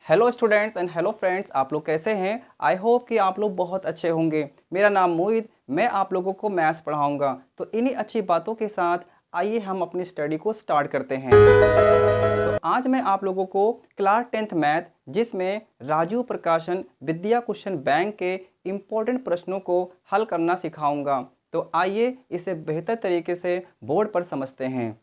Hello students and hello friends, आप लोग कैसे हैं। आई होप कि आप लोग बहुत अच्छे होंगे। मेरा नाम मोहित, मैं आप लोगों को मैथ्स पढ़ाऊंगा। तो इन्हीं अच्छी बातों के साथ आइए हम अपनी स्टडी को स्टार्ट करते हैं। तो आज मैं आप लोगों को क्लास 10th मैथ, जिसमें राजू प्रकाशन विद्या क्वेश्चन बैंक के इम्पोर्टेंट प्रश्नों को हल करना सिखाऊंगा। तो आइए इसे बेहतर तरीके से बोर्ड पर समझते हैं।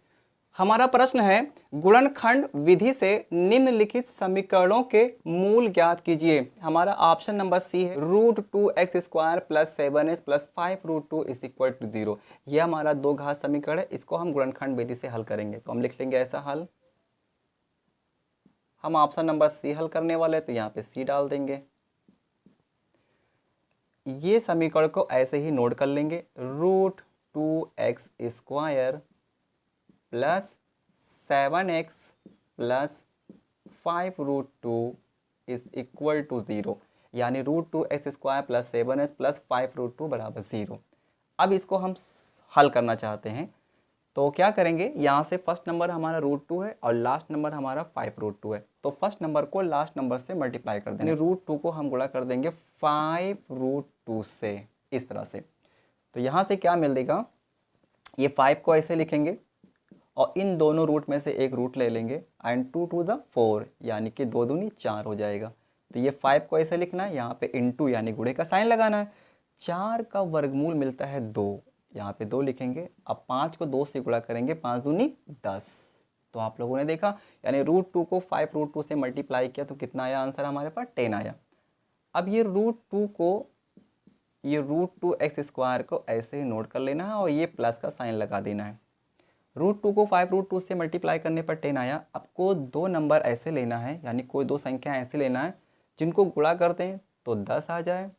हमारा प्रश्न है, गुणनखंड विधि से निम्नलिखित समीकरणों के मूल ज्ञात कीजिए। हमारा ऑप्शन नंबर सी है, √2x² + 7s + 5√2 = 0। यह हमारा दो घात समीकरण है, इसको हम गुणनखंड विधि से हल करेंगे। तो हम लिख लेंगे ऐसा हल। हम ऑप्शन नंबर सी हल करने वाले हैं, तो यहाँ पे सी डाल देंगे। ये समीकरण को ऐसे ही नोट कर लेंगे, √2x² + 7x + 5√2 = 0, यानी √2x² + 7s + 5√2 = 0। अब इसको हम हल करना चाहते हैं, तो क्या करेंगे, यहाँ से फर्स्ट नंबर हमारा √2 है और लास्ट नंबर हमारा 5√2 है। तो फर्स्ट नंबर को लास्ट नंबर से मल्टीप्लाई कर देंगे। √2 को हम गुणा कर देंगे 5√2 से, इस तरह से। तो यहाँ से क्या मिलेगा, ये 5 को ऐसे लिखेंगे और इन दोनों रूट में से एक रूट ले लेंगे एंड 2 to the 4, यानी कि 2 दूनी 4 हो जाएगा। तो ये 5 को ऐसे लिखना है, यहाँ पे इनटू यानी गुणे का साइन लगाना है। 4 का वर्गमूल मिलता है 2, यहाँ पे 2 लिखेंगे। अब 5 को 2 से गुणा करेंगे, 5 दूनी 10। तो आप लोगों ने देखा, यानी √2 को 5√2 से मल्टीप्लाई किया तो कितना आया आंसर, हमारे पास 10 आया। अब ये √2 को, ये √2x² को ऐसे ही नोट कर लेना है और ये प्लस का साइन लगा देना है। √2 को 5√2 से मल्टीप्लाई करने पर 10 आया। आपको दो नंबर ऐसे लेना है, यानी कोई दो संख्या ऐसे लेना है जिनको गुणा करते हैं तो 10 आ जाए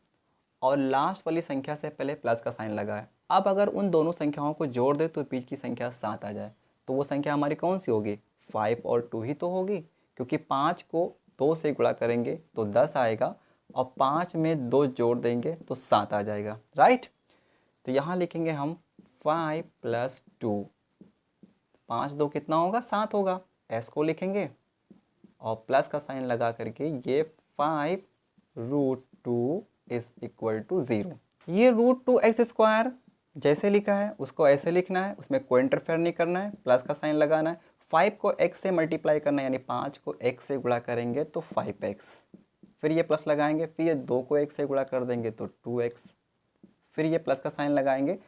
और लास्ट वाली संख्या से पहले प्लस का साइन लगाए। अब अगर उन दोनों संख्याओं को जोड़ दे तो बीच की संख्या 7 आ जाए। तो वो संख्या हमारी कौन सी होगी, 5 और 2 ही तो होगी, क्योंकि 5 को 2 से गुणा करेंगे तो 10 आएगा और 5 में 2 जोड़ देंगे तो 7 आ जाएगा, राइट। तो यहाँ लिखेंगे हम 5 + 2, 5 2 कितना होगा, 7 होगा। एस को लिखेंगे और प्लस का साइन लगा करके ये 5√2 = 0। ये √2x² जैसे लिखा है उसको ऐसे लिखना है, उसमें कोई इंटरफेयर नहीं करना है, प्लस का साइन लगाना है। 5 को x से मल्टीप्लाई करना है, यानी 5 को x से गुणा करेंगे तो 5x, फिर ये प्लस लगाएंगे, फिर ये 2 को x से गुणा कर देंगे तो 2x, फिर ये प्लस का साइन लगाएंगे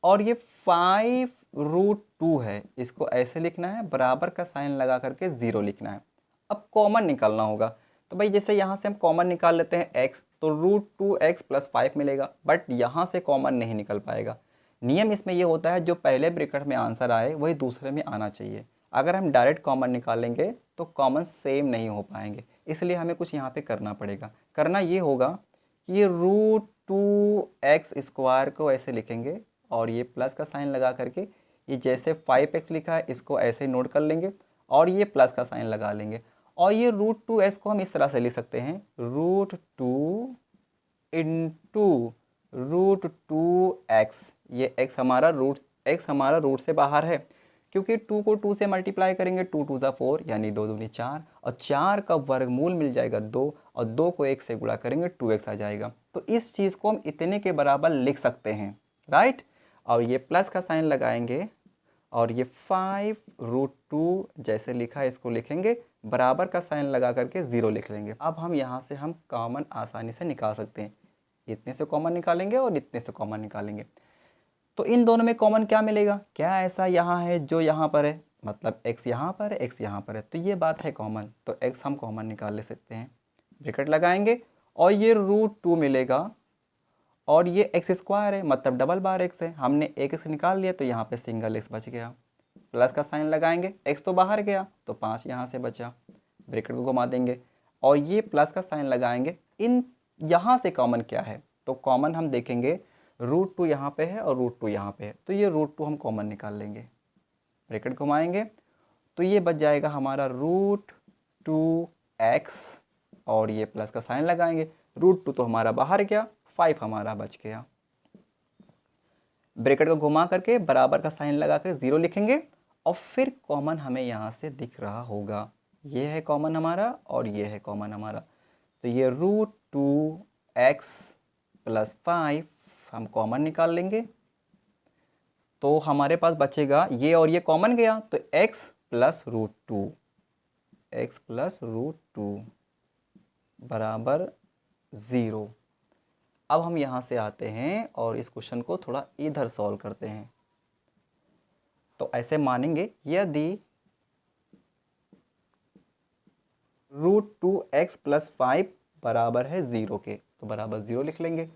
और ये 5√2 है, इसको ऐसे लिखना है, बराबर का साइन लगा करके 0 लिखना है। अब कॉमन निकालना होगा, तो भाई जैसे यहाँ से हम कॉमन निकाल लेते हैं x, तो √2x + 5 मिलेगा, बट यहाँ से कॉमन नहीं निकल पाएगा। नियम इसमें ये होता है, जो पहले ब्रैकेट में आंसर आए वही दूसरे में आना चाहिए। अगर हम डायरेक्ट कॉमन निकालेंगे तो कॉमन सेम नहीं हो पाएंगे, इसलिए हमें कुछ यहाँ पे करना पड़ेगा। करना ये होगा कि ये √2x² को ऐसे लिखेंगे और ये प्लस का साइन लगा करके, ये जैसे 5x लिखा है इसको ऐसे नोट कर लेंगे और ये प्लस का साइन लगा लेंगे। और ये √2s को हम इस तरह से लिख सकते हैं, √2 × √2x। ये x हमारा रूट से बाहर है, क्योंकि 2 को 2 से मल्टीप्लाई करेंगे, 2 to the 4 यानी 2 दूनी 4, और 4 का वर्गमूल मिल जाएगा 2, और 2 को 1 से गुणा करेंगे 2x आ जाएगा। तो इस चीज़ को हम इतने के बराबर लिख सकते हैं, राइट। और ये प्लस का साइन लगाएंगे और ये 5√2 जैसे लिखा है इसको लिखेंगे, बराबर का साइन लगा करके 0 लिख लेंगे। अब हम यहाँ से हम कॉमन आसानी से निकाल सकते हैं, इतने से कॉमन निकालेंगे और इतने से कॉमन निकालेंगे। तो इन दोनों में कॉमन क्या मिलेगा, क्या ऐसा यहाँ है जो यहाँ पर है, मतलब x यहाँ पर है, x यहाँ पर है, तो ये बात है कॉमन, तो x हम कॉमन निकाल ले सकते हैं। ब्रैकेट लगाएंगे और ये √2 मिलेगा और ये x² है, मतलब डबल बार x है। हमने एक x निकाल लिया तो यहाँ पे सिंगल x बच गया। प्लस का साइन लगाएंगे, x तो बाहर गया तो 5 यहाँ से बचा। ब्रैकेट को घुमा देंगे और ये प्लस का साइन लगाएंगे। इन यहाँ से कॉमन क्या है, तो कॉमन हम देखेंगे √2 यहाँ पे है और √2 यहाँ पे है, तो ये √2 हम कॉमन निकाल लेंगे। ब्रैकेट घुमाएंगे तो ये बच जाएगा हमारा √2x और ये प्लस का साइन लगाएंगे। √2 तो हमारा बाहर गया, 5 हमारा बच गया। ब्रैकेट को घुमा करके बराबर का साइन लगा कर 0 लिखेंगे और फिर कॉमन हमें यहाँ से दिख रहा होगा, ये है कॉमन हमारा और ये है कॉमन हमारा, तो ये √2x + 5 हम कॉमन निकाल लेंगे। तो हमारे पास बचेगा ये और ये कॉमन गया तो x + √2, x + √2 बराबर 0। अब हम यहाँ से आते हैं और इस क्वेश्चन को थोड़ा इधर सॉल्व करते हैं। तो ऐसे मानेंगे यदि √2x + 5 बराबर है 0 के, तो बराबर 0 लिख लेंगे।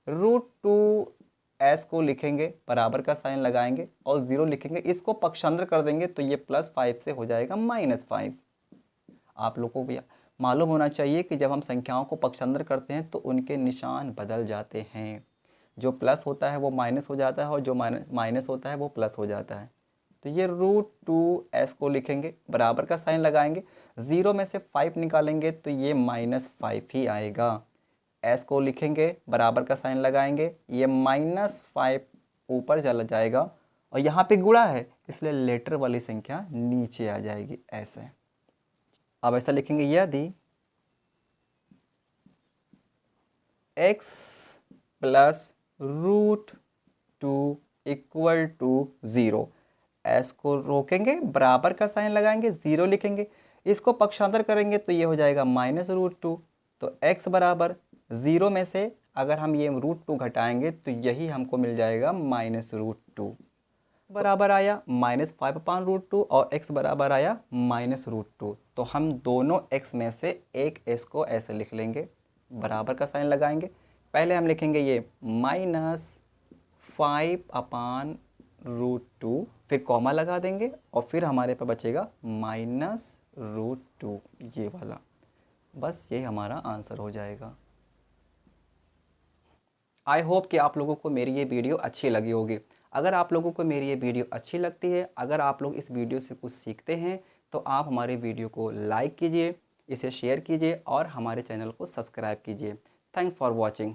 √2s को लिखेंगे, बराबर का साइन लगाएंगे और 0 लिखेंगे। इसको पक्षांतर कर देंगे तो ये +5 से हो जाएगा -5। आप लोगों को भी मालूम होना चाहिए कि जब हम संख्याओं को पक्षांतर करते हैं तो उनके निशान बदल जाते हैं। जो प्लस होता है वो माइनस हो जाता है और जो माइनस होता है वो प्लस हो जाता है। तो ये √2s को लिखेंगे, बराबर का साइन लगाएंगे, 0 में से 5 निकालेंगे तो ये -5 ही आएगा। s को लिखेंगे, बराबर का साइन लगाएंगे, ये -5 ऊपर चला जाएगा और यहाँ पे गुणा है इसलिए लेटर वाली संख्या नीचे आ जाएगी ऐसे। अब ऐसा लिखेंगे यदि x + √2 = 0, s को रोकेंगे, बराबर का साइन लगाएंगे, 0 लिखेंगे, इसको पक्षांतर करेंगे तो ये हो जाएगा -√2। तो x बराबर 0 में से अगर हम ये √2 घटाएंगे तो यही हमको मिल जाएगा -√2। बराबर आया -5/√2 और x बराबर आया -√2। तो हम दोनों x में से एक s को ऐसे लिख लेंगे, बराबर का साइन लगाएंगे। पहले हम लिखेंगे ये -5/√2, फिर कॉमा लगा देंगे और फिर हमारे पास बचेगा -√2 ये वाला। बस ये हमारा आंसर हो जाएगा। आई होप कि आप लोगों को मेरी ये वीडियो अच्छी लगी होगी। अगर आप लोगों को मेरी ये वीडियो अच्छी लगती है, अगर आप लोग इस वीडियो से कुछ सीखते हैं तो आप हमारे वीडियो को लाइक कीजिए, इसे शेयर कीजिए और हमारे चैनल को सब्सक्राइब कीजिए। Thanks for watching.